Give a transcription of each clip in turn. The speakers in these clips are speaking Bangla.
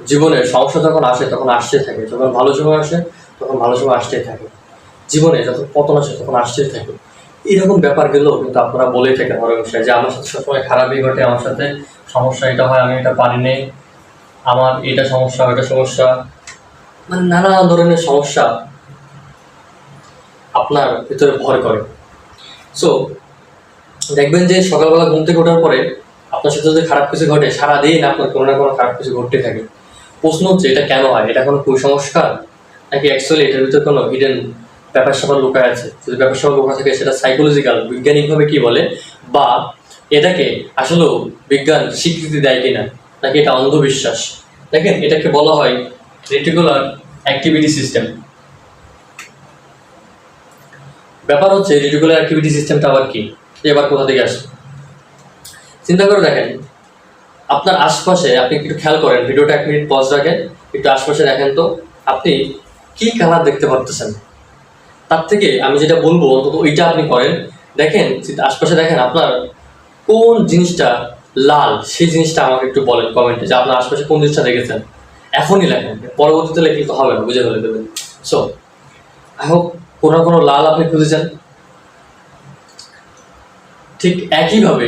জীবনে সমস্যা যখন আসে তখন আসতেই থাকে, যখন ভালো সময় আসে তখন ভালো সময় আসতেই থাকে, জীবনে যখন পতন আসে তখন আসতেই থাকে। এরকম ব্যাপারগুলো কিন্তু আপনারা বলেই থাকেন হরমেশাই যে আমার সাথে সবসময় খারাপই ঘটে, আমার সাথে সমস্যা এটা হয়, আমি এটা পারি নেই, আমার এটা সমস্যা ওইটা সমস্যা, মানে নানা ধরনের সমস্যা আপনার ভিতরে ভর করে। সো দেখবেন যে সকালবেলা ঘুম থেকে ওঠার পরে আপনার সাথে যদি খারাপ কিছু ঘটে, সারাদিন আপনার কোনো না কোনো খারাপ কিছু ঘটতে থাকে। প্রশ্ন হচ্ছে এটা কেন হয়? এটা কোনো কুসংস্কার, নাকি অ্যাকচুয়ালি এটার ভিতরে কোনো হিডেন ব্যাপার স্যাপার লুকায় আছে? যদি ব্যাপার স্যাপার লুকা থাকে সেটা সাইকোলজিক্যাল, বৈজ্ঞানিকভাবে কি বলে, বা এটাকে আসলেও বিজ্ঞান স্বীকৃতি দেয় কিনা, নাকি এটা অন্ধবিশ্বাস। দেখেন, এটাকে বলা হয় রেটিকুলার অ্যাক্টিভিটি সিস্টেম। ব্যাপার হচ্ছে রেটিকুলার অ্যাক্টিভিটি সিস্টেমটা আবার কি, এবার কোথা থেকে আসে চিন্তা করে দেখেন। আপনার আশপাশে আপনি একটু খেয়াল করেন, ভিডিওটা 1 মিনিট পজ রাখেন, একটু আশপাশে দেখেন তো আপনি কি কালার দেখতে পারতেছেন। তার থেকে আমি যেটা বলবো অন্তত ওইটা আপনি করেন। দেখেন আশপাশে, দেখেন আপনার কোন জিনিসটা লাল, সেই জিনিসটা আমাকে একটু বলেন কমেন্টে যে আপনার আশপাশে কোন জিনিসটা দেখেছেন। এখনই লেখেন, পরবর্তীতে লেখলে তো হবে না, বুঝে ফেলে দেবেন। সো আই হোপ কোনো না কোনো লাল আপনি খুঁজেছেন। ঠিক একইভাবে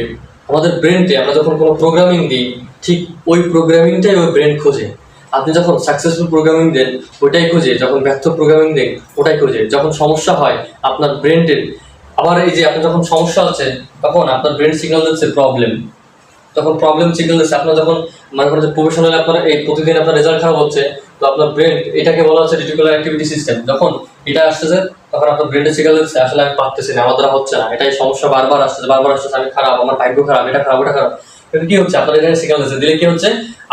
আমাদের ব্রেনকে আমরা যখন কোনো প্রোগ্রামিং দিই, ঠিক ওই প্রোগ্রামিংটাই ওই ব্রেন খোঁজে। আপনি যখন সাকসেসফুল প্রোগ্রামিং দেন ওইটাই খোঁজে, যখন ব্যর্থ প্রোগ্রামিং দেন ওটাই খোঁজে। যখন সমস্যা হয় আপনার ব্রেনটের, আবার এই যে আপনার যখন সমস্যা হচ্ছে তখন আপনার ব্রেন সিগন্যাল দিচ্ছে প্রবলেম, যখন প্রবলেম সিগন্যাল দিচ্ছে আপনার, যখন মনে করেন যে প্রফেশনালি আপনার এই প্রতিদিন আপনার রেজাল্ট খারাপ হচ্ছে, তো আপনার ব্রেন, এটাকে বলা হচ্ছে রেটিকুলার অ্যাক্টিভিটি সিস্টেম। যখন এটা আসতেছে তখন আপনার ব্রেনটা সিগন্যাল দিচ্ছে আসলে আমি পারতেছি না, আমার দ্বারা হচ্ছে না, এটাই সমস্যা, বারবার আসতেছে, আমি খারাপ, আমার ভাগ্য খারাপ, এটা খারাপ, ওটা খারাপ। কিন্তু কি হচ্ছে, আপনার এখানে সিগন্যাল দিচ্ছে, দিলে কি হচ্ছে,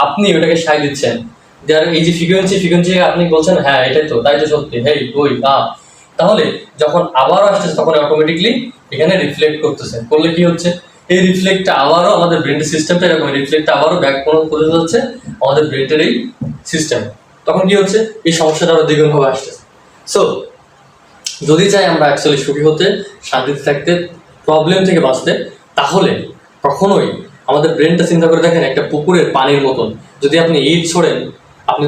আপনি ওটাকে সায় দিচ্ছেন। এই যে ফ্রিকোয়েন্সি আপনি বলছেন হ্যাঁ এটাই তো, তাই তো সত্যি, হেই ওই তাহলে যখন আবারও আসতেছে তখন অটোমেটিকলি এখানে রিফ্লেক্ট করতেছে, করলে কি হচ্ছে, এই রিফ্লেক্টটা আবারও আমাদের ব্রেনের সিস্টেমটা এরকম, রিফ্লেক্টটা আবারও ব্যাক করে যাচ্ছে আমাদের ব্রেনের এই সিস্টেম। তখন কি হচ্ছে, এই সমস্যাটা আরো দ্বিগুণভাবে আসতেছে। সো যদি চাই আমরা অ্যাকচুয়ালি সুখী হতে, শান্তিতে থাকতে, প্রবলেম থেকে বাঁচতে, তাহলে কখনোই আমাদের ব্রেনটা চিন্তা করে দেখেন একটা পুকুরের পানির মতন। যদি আপনি ইট ছোড়েন, আপনি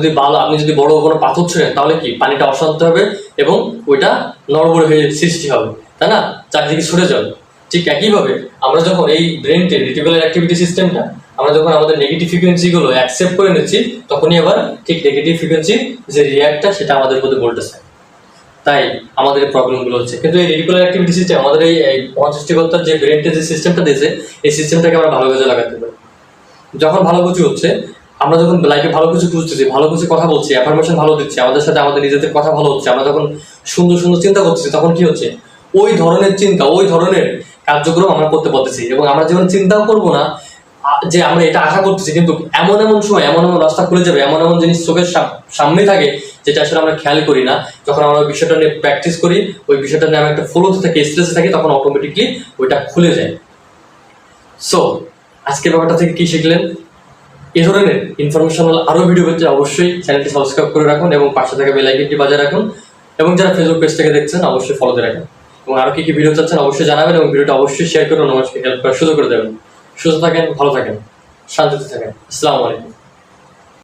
যদি বড় কোনো পাথর ছোড়েন, তাহলে কি পানিটা অশান্ত হবে এবং ওইটা নড়বড়ে হয়ে সৃষ্টি হবে, তাই না, চারদিকে ছড়ে যাবে। ঠিক একইভাবে আমরা যখন এই ব্রেনকে রেটিকুলার অ্যাক্টিভিটি সিস্টেমটা আমরা যখন আমাদের নেগেটিভ ফ্রিকোয়েন্সিগুলো অ্যাকসেপ্ট করে নিচ্ছি, তখনই আবার ঠিক নেগেটিভ ফ্রিকোয়েন্সি যে রিয়াক্টটা সেটা আমাদের মধ্যে বলতেছে, তাই আমাদের এই প্রবলেমগুলো হচ্ছে। কিন্তু এই রেটিকুলার অ্যাক্টিভিটি সিস্টেম আমাদের এই মহাসৃষ্টিকর্তার যে ব্রেনকে যে সিস্টেমটা দিয়েছে, এই সিস্টেমটাকে আমরা ভালো কাজে লাগাতে পারি। যখন ভালো কিছু হচ্ছে, আমরা যখন লাইফে ভালো কিছু খুঁজতেছি, ভালো কিছু কথা বলছি, অ্যাফার্মেশন ভালো দিচ্ছি, আমাদের সাথে আমাদের নিজেদের কথা ভালো হচ্ছে, আমরা যখন সুন্দর সুন্দর চিন্তা করতেছি, তখন কি হচ্ছে, ওই ধরনের চিন্তা, ওই ধরনের কার্যক্রম আমরা করতে পারতেছি। এবং আমরা যেমন চিন্তাও করবো না যে আমরা এটা আশা করতেছি, কিন্তু এমন এমন সময় এমন এমন রাস্তা খুলে যাবে, এমন এমন জিনিস চোখের সামনে থাকে যেটা আসলে আমরা খেয়াল করি না। যখন আমরা ওই বিষয়টা নিয়ে প্র্যাকটিস করি, ওই বিষয়টা নিয়ে আমরা একটা ফ্লোতে থাকি, স্ট্রেসে থাকি, তখন অটোমেটিকলি ওইটা খুলে যায়। সো আজকের ব্যাপারটা থেকে কি শিখলেন? এই ধরনের ইনফরমেশনাল আরও ভিডিও পেতে অবশ্যই চ্যানেলটি সাবস্ক্রাইব করে রাখুন এবং পাশে থাকা বেল আইকনটি বাজিয়ে রাখুন। এবং যারা ফেসবুক পেজ থেকে দেখছেন অবশ্যই ফলোতে রাখুন। এবং আরও কি কি ভিডিও চাচ্ছেন অবশ্যই জানাবেন এবং ভিডিওটা অবশ্যই শেয়ার করে অন্য মানুষকে হেল্প করার সুযোগ করে দেবেন। সুস্থ থাকেন, ভালো থাকেন, শান্তিতে থাকেন। আসসালামু আলাইকুম।